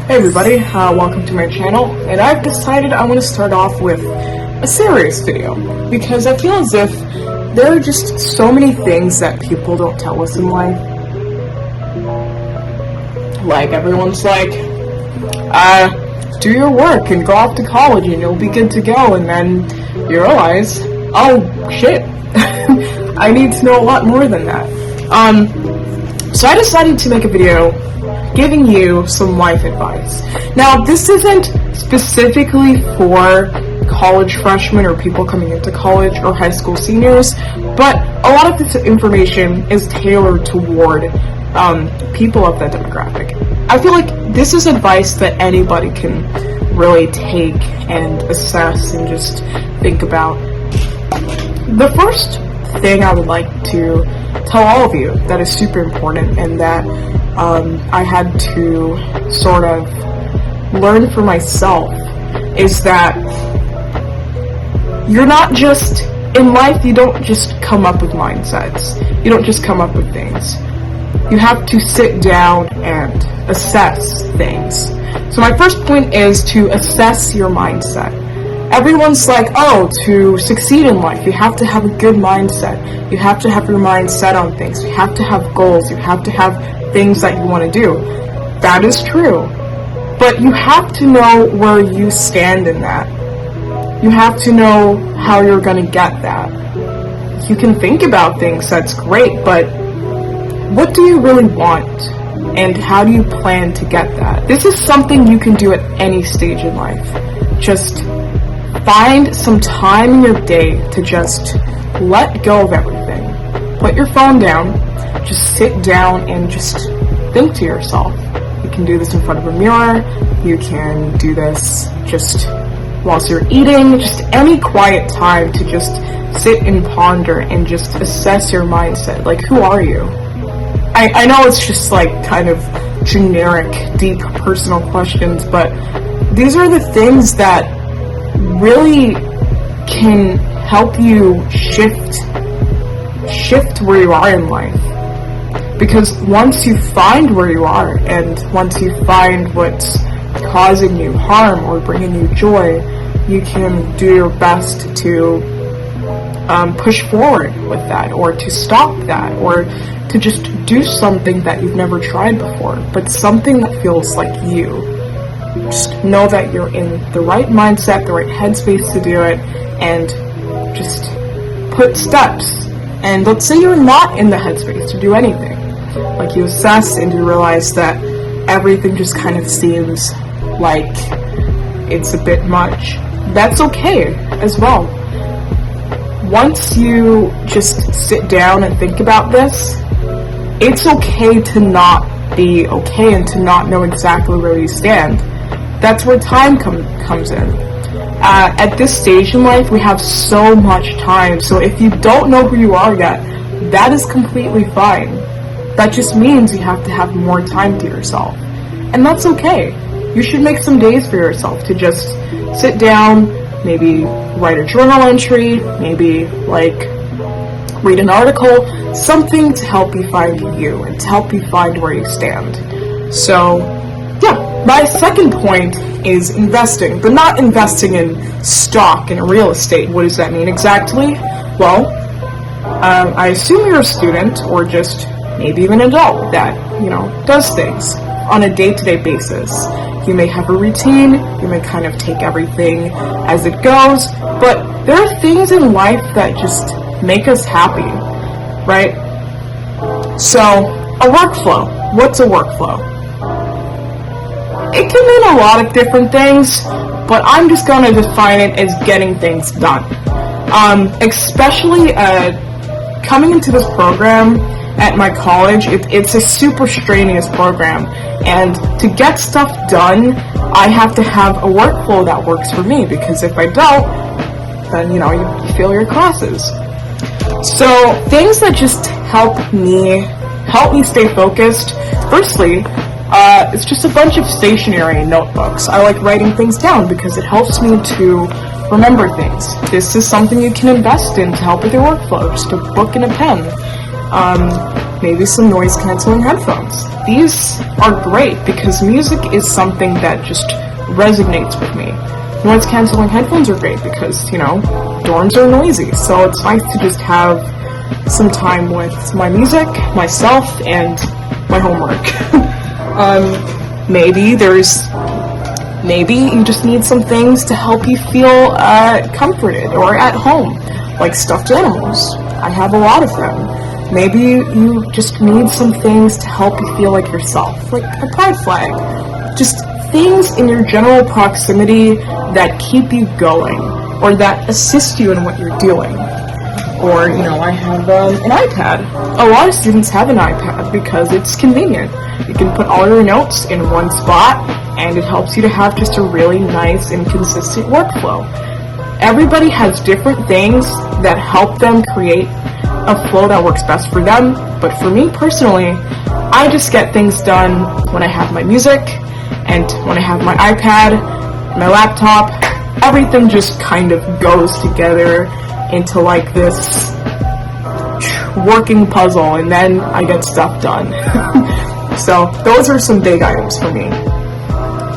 Hey everybody, welcome to my channel, and I've decided I want to start off with a serious video, because I feel as if there are just so many things that people don't tell us in life. Like, everyone's like, do your work and go off to college and you'll be good to go, and then you realize, oh shit, I need to know a lot more than that. So I decided to make a video giving you some life advice. Now, this isn't specifically for college freshmen or people coming into college or high school seniors, but a lot of this information is tailored toward people of that demographic. I feel like this is advice that anybody can really take and assess and just think about. The first thing I would like to tell all of you that is super important, and that I had to sort of learn for myself, is that you're not just, in life, you don't just come up with mindsets. You don't just come up with things. You have to sit down and assess things. So my first point is to assess your mindset. Everyone's like, oh, to succeed in life, you have to have a good mindset. You have to have your mind set on things. You have to have goals. You have to have things that you want to do. That is true. But you have to know where you stand in that. You have to know how you're going to get that. You can think about things, that's great, but what do you really want? And how do you plan to get that? This is something you can do at any stage in life. Just find some time in your day to just let go of everything. Put your phone down, just sit down and just think to yourself. You can do this in front of a mirror, you can do this just whilst you're eating, just any quiet time to just sit and ponder and just assess your mindset. Like, who are you? I know it's just like kind of generic, deep, personal questions, but these are the things that really can help you shift where you are in life. Because once you find where you are, and once you find what's causing you harm or bringing you joy, you can do your best to push forward with that, or to stop that, or to just do something that you've never tried before, but something that feels like you. Just know that you're in the right mindset, the right headspace to do it, and just put steps. And let's say you're not in the headspace to do anything. Like, you assess and you realize that everything just kind of seems like it's a bit much. That's okay as well. Once you just sit down and think about this, it's okay to not be okay and to not know exactly where you stand. That's where time comes in. At this stage in life, we have so much time, so if you don't know who you are yet, that is completely fine. That just means you have to have more time to yourself. And that's okay. You should make some days for yourself to just sit down, maybe write a journal entry, maybe like read an article, something to help you find you and to help you find where you stand. So, yeah, my second point is investing, but not investing in stock and real estate. What does that mean exactly? Well, I assume you're a student, or just maybe even an adult that, does things on a day-to-day basis. You may have a routine, you may kind of take everything as it goes, but there are things in life that just make us happy, right? So, a workflow. What's a workflow? It can mean a lot of different things, but I'm just going to define it as getting things done. Especially coming into this program at my college, it's a super strenuous program, and to get stuff done, I have to have a workflow that works for me, because if I don't, then, you fail your classes. So, things that just help me stay focused, firstly, it's just a bunch of stationery and notebooks. I like writing things down because it helps me to remember things. This is something you can invest in to help with your workflow, just a book and a pen. Maybe some noise canceling headphones. These are great because music is something that just resonates with me. Noise canceling headphones are great because, you know, dorms are noisy, so it's nice to just have some time with my music, myself, and my homework. Maybe you just need some things to help you feel comforted or at home, like stuffed animals. I have a lot of them. Maybe you just need some things to help you feel like yourself, like a pride flag. Just things in your general proximity that keep you going, or that assist you in what you're doing. Or, you know, I have an iPad. A lot of students have an iPad because it's convenient. You can put all your notes in one spot, and it helps you to have just a really nice and consistent workflow. Everybody has different things that help them create a flow that works best for them, but for me personally, I just get things done when I have my music, and when I have my iPad, my laptop. Everything just kind of goes together into like this working puzzle, and then I get stuff done. So those are some big items for me.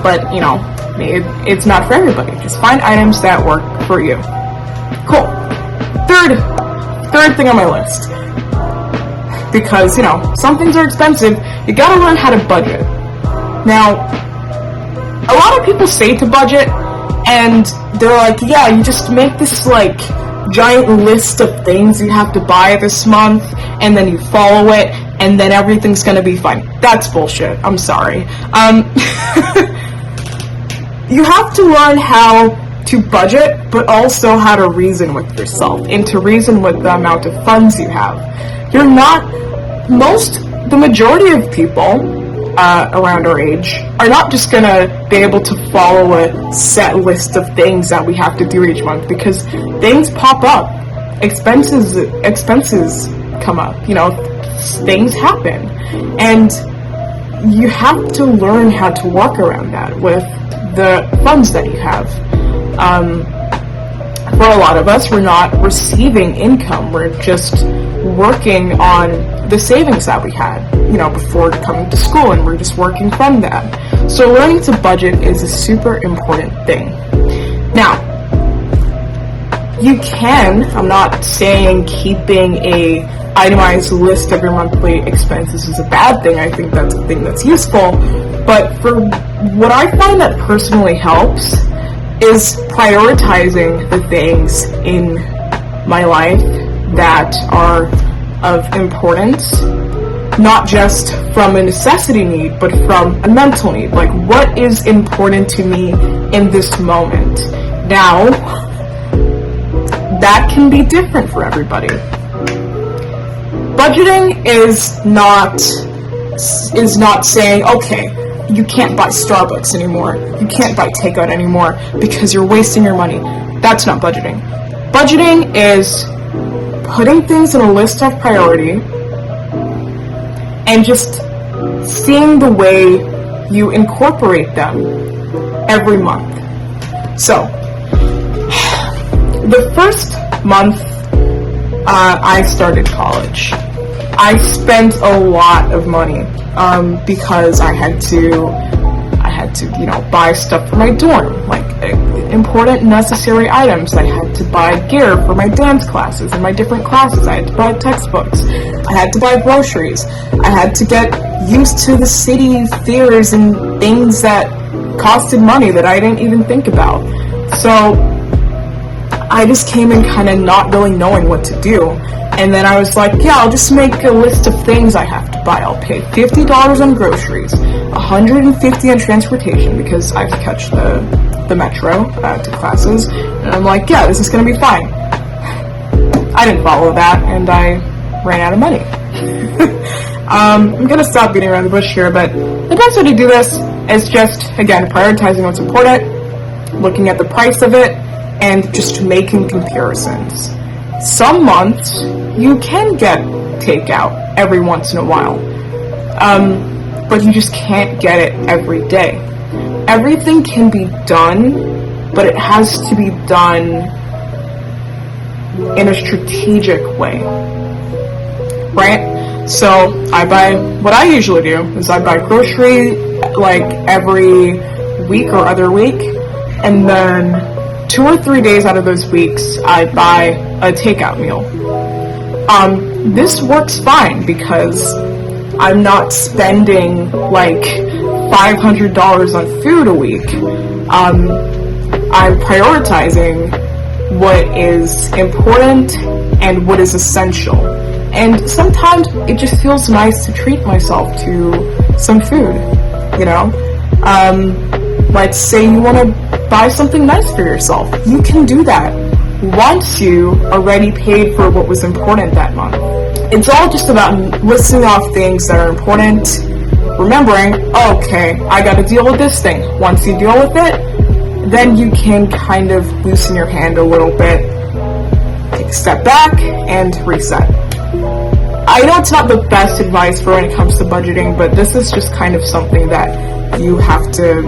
But, you know, it's not for everybody. Just find items that work for you. Cool. Third thing on my list. Because, you know, some things are expensive. You gotta learn how to budget. Now, a lot of people say to budget, and they're like, yeah, you just make this, like, giant list of things you have to buy this month, and then you follow it, and then everything's gonna be fine. That's bullshit. I'm sorry. You have to learn how to budget, but also how to reason with yourself, and to reason with the amount of funds you have. The majority of people around our age are not just gonna be able to follow a set list of things that we have to do each month, because things pop up, expenses come up, you know, things happen, and you have to learn how to work around that with the funds that you have. For a lot of us, we're not receiving income, we're just working on the savings that we had, you know, before coming to school, and we're just working from that. So learning to budget is a super important thing. Now, you can, I'm not saying keeping a itemized list of your monthly expenses is a bad thing. I think that's a thing that's useful. But for what I find that personally helps is prioritizing the things in my life that are of importance, not just from a necessity need, but from a mental need. Like, what is important to me in this moment? Now, that can be different for everybody. Budgeting is not saying, okay, you can't buy Starbucks anymore, you can't buy takeout anymore because you're wasting your money. That's not budgeting. Budgeting is putting things in a list of priority and just seeing the way you incorporate them every month. So, the first month I started college, I spent a lot of money because I had to, you know, buy stuff for my dorm, like important necessary items. I had to buy gear for my dance classes and my different classes. I had to buy textbooks. I had to buy groceries. I had to get used to the city fares and things that costed money that I didn't even think about. So I just came in kind of not really knowing what to do. And then I was like, yeah, I'll just make a list of things I have to buy. I'll pay $50 on groceries, $150 on transportation because I have to catch the metro to classes. And I'm like, yeah, this is going to be fine. I didn't follow that, and I ran out of money. I'm going to stop beating around the bush here, but the best way to do this is just, again, prioritizing what's important, looking at the price of it, and just making comparisons. Some months, you can get takeout every once in a while, but you just can't get it every day. Everything can be done, but it has to be done in a strategic way. right? So what I usually do is I buy grocery like every week or other week, and then 2 or 3 days out of those weeks I buy a takeout meal. This works fine because I'm not spending like $500 on food a week. I'm prioritizing what is important and what is essential. And sometimes it just feels nice to treat myself to some food, you know? Let's say you want to buy something nice for yourself. You can do that once you already paid for what was important that month. It's all just about listing off things that are important, remembering, okay, I gotta deal with this thing. Once you deal with it, then you can kind of loosen your hand a little bit, take a step back, and reset. I know it's not the best advice for when it comes to budgeting, but this is just kind of something that you have to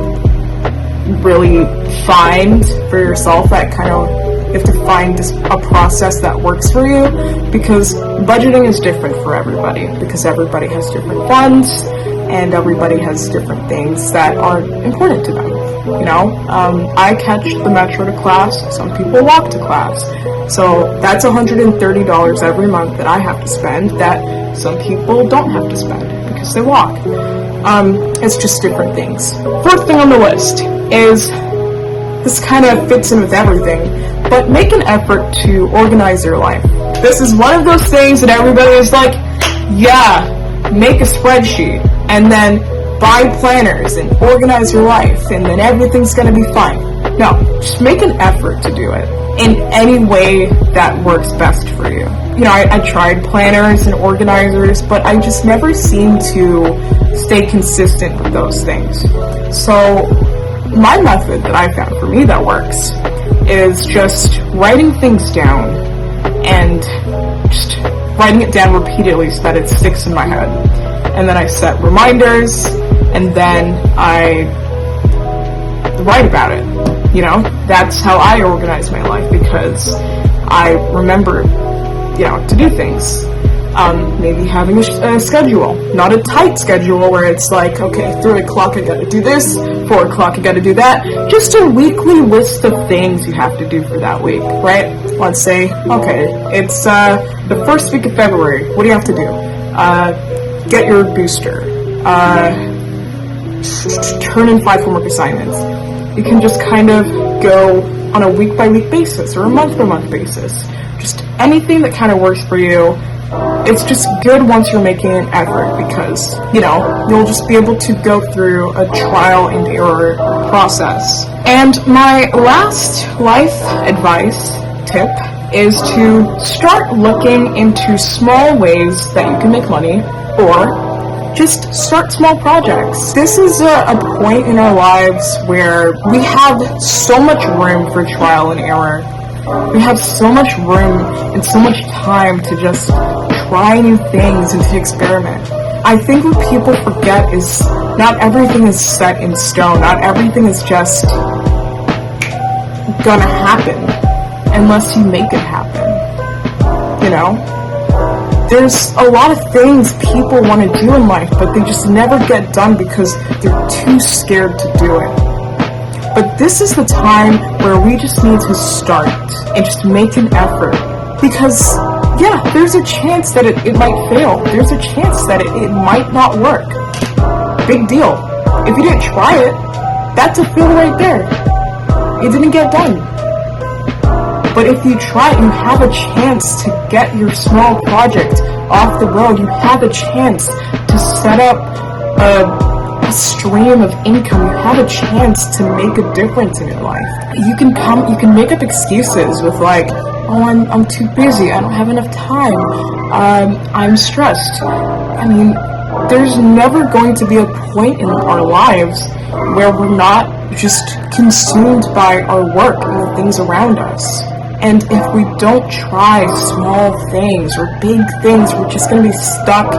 really find for yourself. That kind of, you have to find a process that works for you, because budgeting is different for everybody, because everybody has different funds and everybody has different things that are important to them. You know, I catch the metro to class, some people walk to class. So that's $130 every month that I have to spend that some people don't have to spend because they walk. It's just different things. Fourth thing on the list is, this kind of fits in with everything, but make an effort to organize your life. This is one of those things that everybody is like, yeah, make a spreadsheet and then buy planners and organize your life and then everything's gonna be fine. No, just make an effort to do it in any way that works best for you. You know, I tried planners and organizers, but I just never seem to stay consistent with those things. So my method that I found for me that works is just writing things down and just writing it down repeatedly so that it sticks in my head. And then I set reminders, and then I write about it. You know, that's how I organize my life, because I remember, you know, to do things. Maybe having a schedule, not a tight schedule where it's like, okay, 3 o'clock I gotta do this, 4 o'clock I gotta do that. Just a weekly list of things you have to do for that week, right? Let's say, okay, it's the first week of February. What do you have to do? Get your booster. Turn in 5 homework assignments. You can just kind of go on a week-by-week basis or a month-by-month basis. Just anything that kind of works for you. It's just good once you're making an effort, because, you know, you'll just be able to go through a trial and error process. And my last life advice tip is to start looking into small ways that you can make money, or just start small projects. This is a point in our lives where we have so much room for trial and error. We have so much room and so much time to just try new things and to experiment. I think what people forget is not everything is set in stone. Not everything is just gonna happen unless you make it happen. You know? There's a lot of things people want to do in life, but they just never get done because they're too scared to do it. But this is the time where we just need to start and just make an effort. Because, yeah, there's a chance that it might fail. There's a chance that it might not work. Big deal. If you didn't try it, that's a fail right there. It didn't get done. But if you try, you have a chance to get your small project off the road. You have a chance to set up a stream of income. You have a chance to make a difference in your life. You can make up excuses with like, oh, I'm too busy, I don't have enough time, I'm stressed. I mean, there's never going to be a point in our lives where we're not just consumed by our work and the things around us. And if we don't try small things or big things, we're just going to be stuck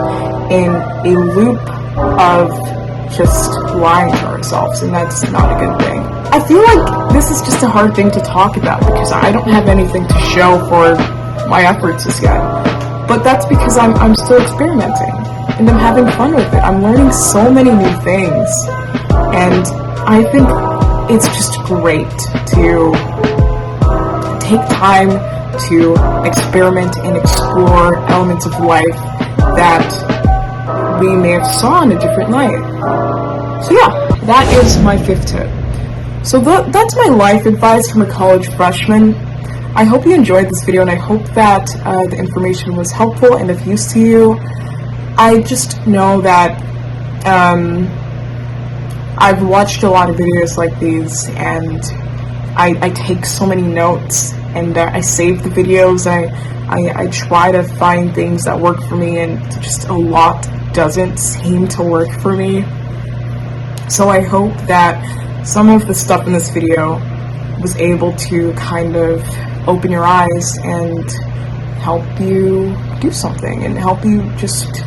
in a loop of just lying to ourselves, and that's not a good thing. I feel like this is just a hard thing to talk about because I don't have anything to show for my efforts as yet. but that's because I'm still experimenting, and I'm having fun with it. I'm learning so many new things, and I think it's just great to take time to experiment and explore elements of life that we may have saw in a different light. So yeah, that is my 5th tip. So that's my life advice from a college freshman. I hope you enjoyed this video, and I hope that the information was helpful and of use to you. I just know that I've watched a lot of videos like these, and I take so many notes, and I save the videos. I try to find things that work for me, and just a lot doesn't seem to work for me. So I hope that some of the stuff in this video was able to kind of open your eyes and help you do something, and help you just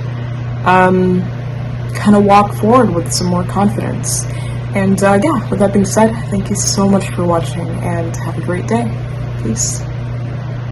kind of walk forward with some more confidence. And yeah, with that being said, thank you so much for watching, and have a great day. Peace.